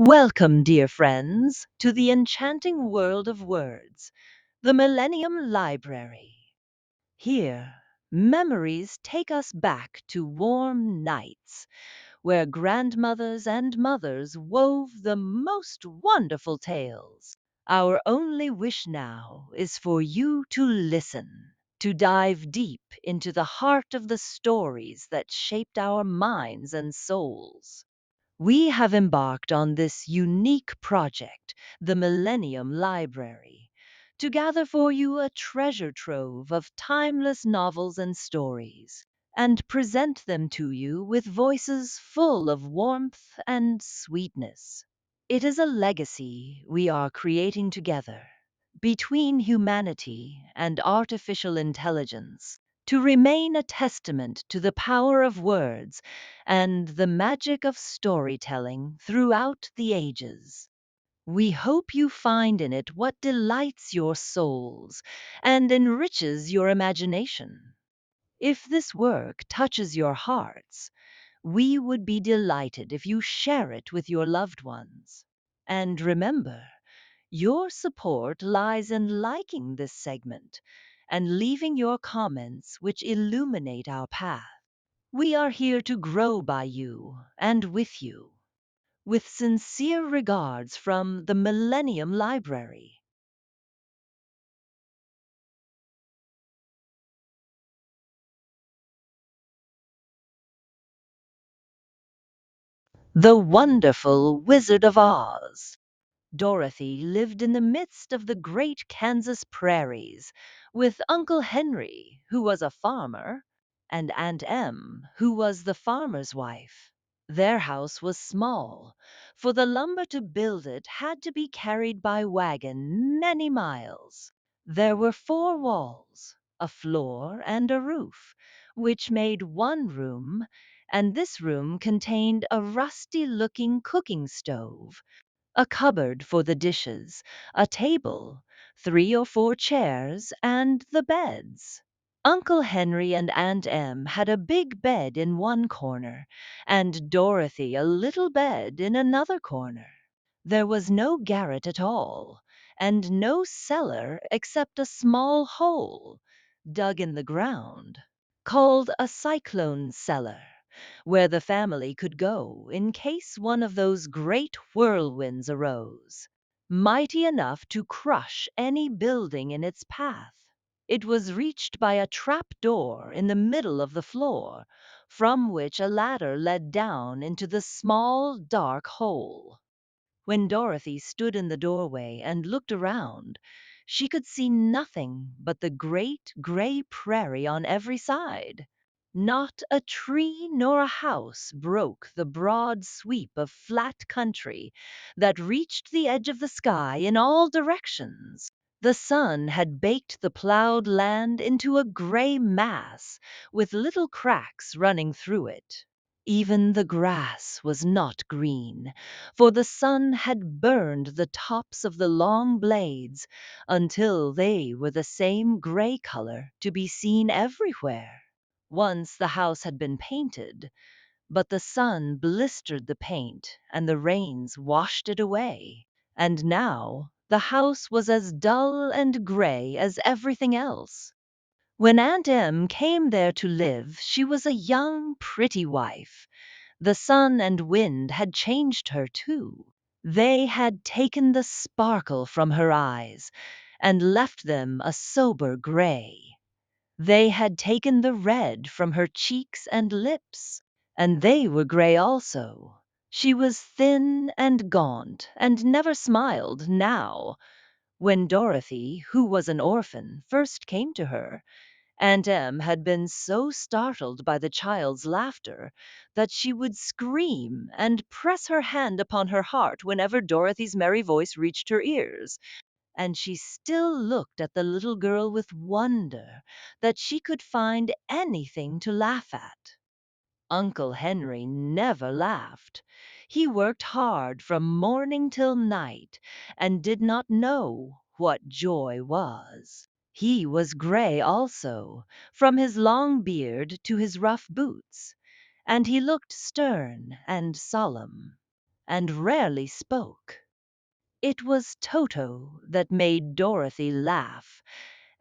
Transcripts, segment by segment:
Welcome, dear friends, to the enchanting world of words, the Millennium Library. Here, memories take us back to warm nights where grandmothers and mothers wove the most wonderful tales. Our only wish now is for you to listen, to dive deep into the heart of the stories that shaped our minds and souls. We have embarked on this unique project, the Millennium Library, to gather for you a treasure trove of timeless novels and stories, and present them to you with voices full of warmth and sweetness. It is a legacy we are creating together between humanity and artificial intelligence to remain a testament to the power of words and the magic of storytelling throughout the ages. We hope you find in it what delights your souls and enriches your imagination. If this work touches your hearts, we would be delighted if you share it with your loved ones. And remember, your support lies in liking this segment and leaving your comments which illuminate our path. We are here to grow by you and with you. With sincere regards from the Millennium Library. The Wonderful Wizard of Oz. Dorothy lived in the midst of the great Kansas prairies with Uncle Henry, who was a farmer, and Aunt Em, who was the farmer's wife. Their house was small, for the lumber to build it had to be carried by wagon many miles. There were four walls, a floor, and a roof, which made one room, and this room contained a rusty looking cooking stove, a cupboard for the dishes, a table, three or four chairs, and the beds. Uncle Henry and Aunt Em had a big bed in one corner, and Dorothy a little bed in another corner. There was no garret at all, and no cellar except a small hole dug in the ground, called a cyclone cellar, where the family could go in case one of those great whirlwinds arose, mighty enough to crush any building in its path. It was reached by a trap door in the middle of the floor, from which a ladder led down into the small, dark hole. When Dorothy stood in the doorway and looked around, she could see nothing but the great gray prairie on every side. Not a tree nor a house broke the broad sweep of flat country that reached the edge of the sky in all directions. The sun had baked the plowed land into a gray mass with little cracks running through it. Even the grass was not green, for the sun had burned the tops of the long blades until they were the same gray color to be seen everywhere. Once the house had been painted, but the sun blistered the paint and the rains washed it away. And now the house was as dull and gray as everything else. When Aunt Em came there to live, she was a young, pretty wife. The sun and wind had changed her, too. They had taken the sparkle from her eyes and left them a sober gray. They had taken the red from her cheeks and lips, and they were gray also. She was thin and gaunt and never smiled now. When Dorothy, who was an orphan, first came to her, Aunt Em had been so startled by the child's laughter that she would scream and press her hand upon her heart whenever Dorothy's merry voice reached her ears, and she still looked at the little girl with wonder that she could find anything to laugh at. Uncle Henry never laughed. He worked hard from morning till night and did not know what joy was. He was gray also, from his long beard to his rough boots, and he looked stern and solemn. and rarely spoke. It was Toto that made Dorothy laugh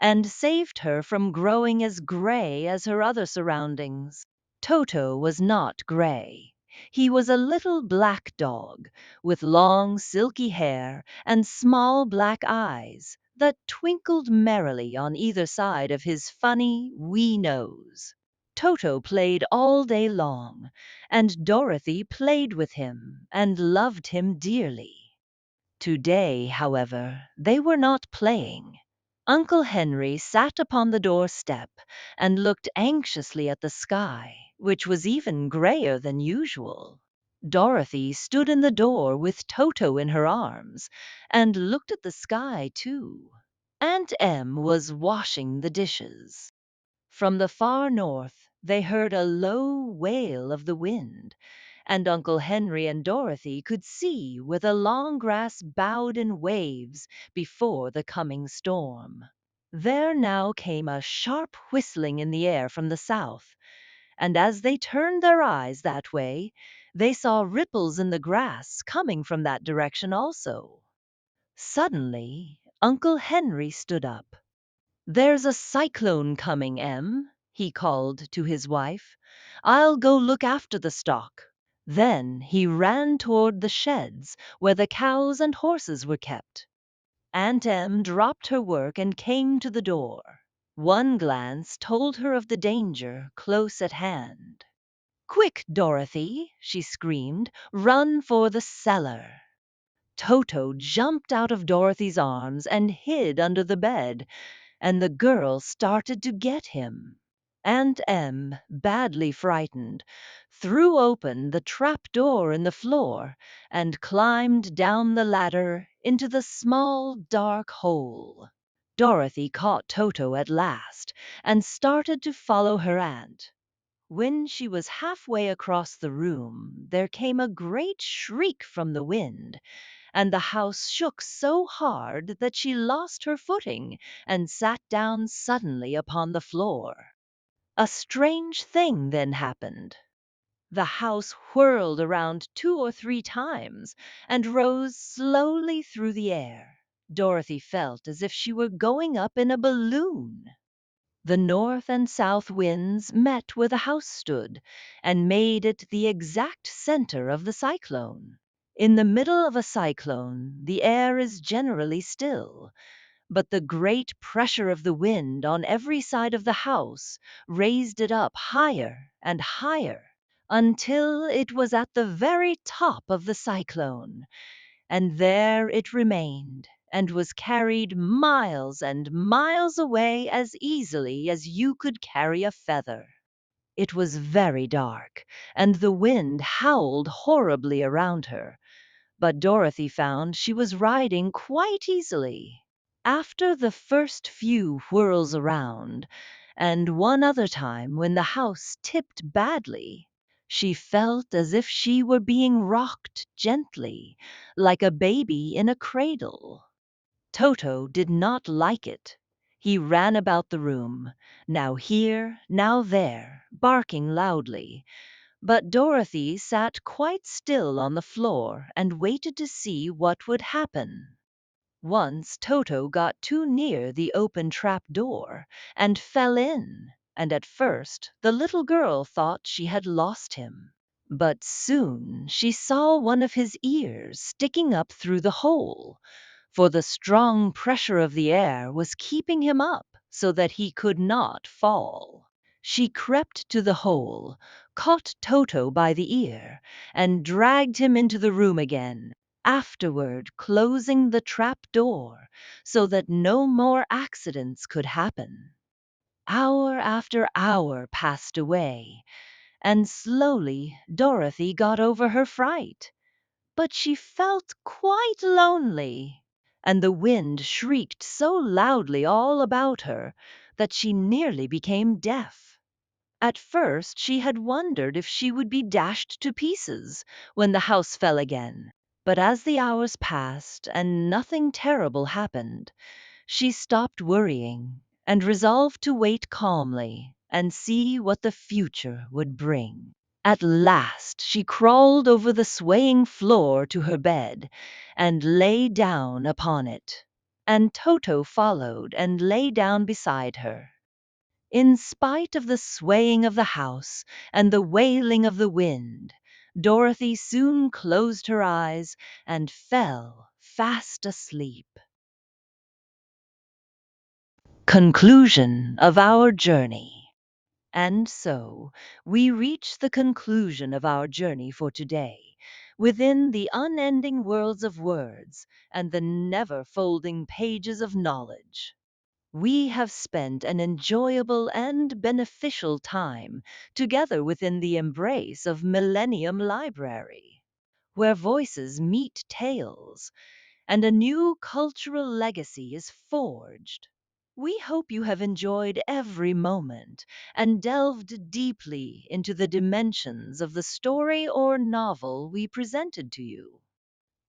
and saved her from growing as gray as her other surroundings. Toto was not gray. He was a little black dog with long silky hair and small black eyes that twinkled merrily on either side of his funny, wee nose. Toto played all day long, and Dorothy played with him and loved him dearly. Today, however, they were not playing. Uncle Henry sat upon the doorstep and looked anxiously at the sky, which was even grayer than usual. Dorothy stood in the door with Toto in her arms and looked at the sky, too. Aunt Em was washing the dishes. From the far north they heard a low wail of the wind, and Uncle Henry and Dorothy could see where the long grass bowed in waves before the coming storm. There now came a sharp whistling in the air from the south, and as they turned their eyes that way, they saw ripples in the grass coming from that direction also. Suddenly, Uncle Henry stood up. "There's a cyclone coming, Em," he called to his wife. "I'll go look after the stock." Then he ran toward the sheds where the cows and horses were kept. Aunt Em dropped her work and came to the door. One glance told her of the danger close at hand. "Quick, Dorothy!" she screamed. "Run for the cellar!" Toto jumped out of Dorothy's arms and hid under the bed, and the girl started to get him. Aunt Em, badly frightened, threw open the trap door in the floor and climbed down the ladder into the small dark hole. Dorothy caught Toto at last and started to follow her aunt. When she was halfway across the room, there came a great shriek from the wind, and the house shook so hard that she lost her footing and sat down suddenly upon the floor. A strange thing then happened. The house whirled around 2 or 3 times and rose slowly through the air. Dorothy felt as if she were going up in a balloon. The north and south winds met where the house stood and made it the exact center of the cyclone. In the middle of a cyclone, the air is generally still, but the great pressure of the wind on every side of the house raised it up higher and higher until it was at the very top of the cyclone, and there it remained and was carried miles and miles away as easily as you could carry a feather. It was very dark, and the wind howled horribly around her, but Dorothy found she was riding quite easily. After the first few whirls around, and one other time when the house tipped badly, she felt as if she were being rocked gently, like a baby in a cradle. Toto did not like it. He ran about the room, now here, now there, barking loudly, but Dorothy sat quite still on the floor and waited to see what would happen. Once Toto got too near the open trap door and fell in, and at first the little girl thought she had lost him. But soon she saw one of his ears sticking up through the hole, for the strong pressure of the air was keeping him up so that he could not fall. She crept to the hole, caught Toto by the ear, and dragged him into the room again, afterward closing the trap door so that no more accidents could happen. Hour after hour passed away, and slowly Dorothy got over her fright. But she felt quite lonely, and the wind shrieked so loudly all about her that she nearly became deaf. At first she had wondered if she would be dashed to pieces when the house fell again, but as the hours passed and nothing terrible happened, she stopped worrying and resolved to wait calmly and see what the future would bring. At last she crawled over the swaying floor to her bed and lay down upon it. And Toto followed and lay down beside her. In spite of the swaying of the house and the wailing of the wind, Dorothy soon closed her eyes and fell fast asleep. Conclusion of our journey. And so we reach the conclusion of our journey for today, within the unending worlds of words and the never folding pages of knowledge. We have spent an enjoyable and beneficial time together within the embrace of Millennium Library, where voices meet tales and a new cultural legacy is forged. We hope you have enjoyed every moment and delved deeply into the dimensions of the story or novel we presented to you.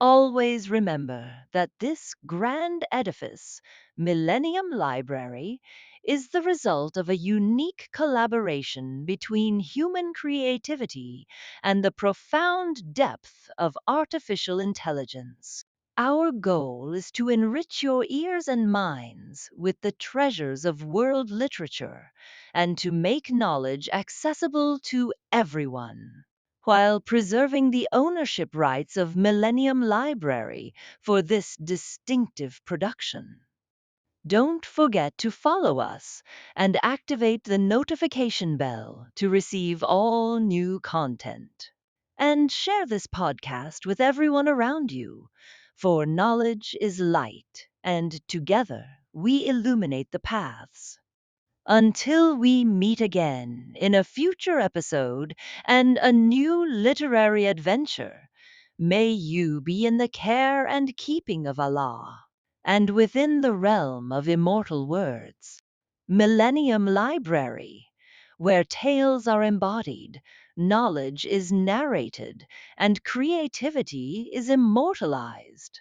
Always remember that this grand edifice, Millennium Library, is the result of a unique collaboration between human creativity and the profound depth of artificial intelligence. Our goal is to enrich your ears and minds with the treasures of world literature and to make knowledge accessible to everyone, while preserving the ownership rights of Millennium Library for this distinctive production. Don't forget to follow us and activate the notification bell to receive all new content. And share this podcast with everyone around you, for knowledge is light, and together we illuminate the paths. Until we meet again in a future episode and a new literary adventure, may you be in the care and keeping of Allah, and within the realm of immortal words. Millennium Library, where tales are embodied, knowledge is narrated, and creativity is immortalized.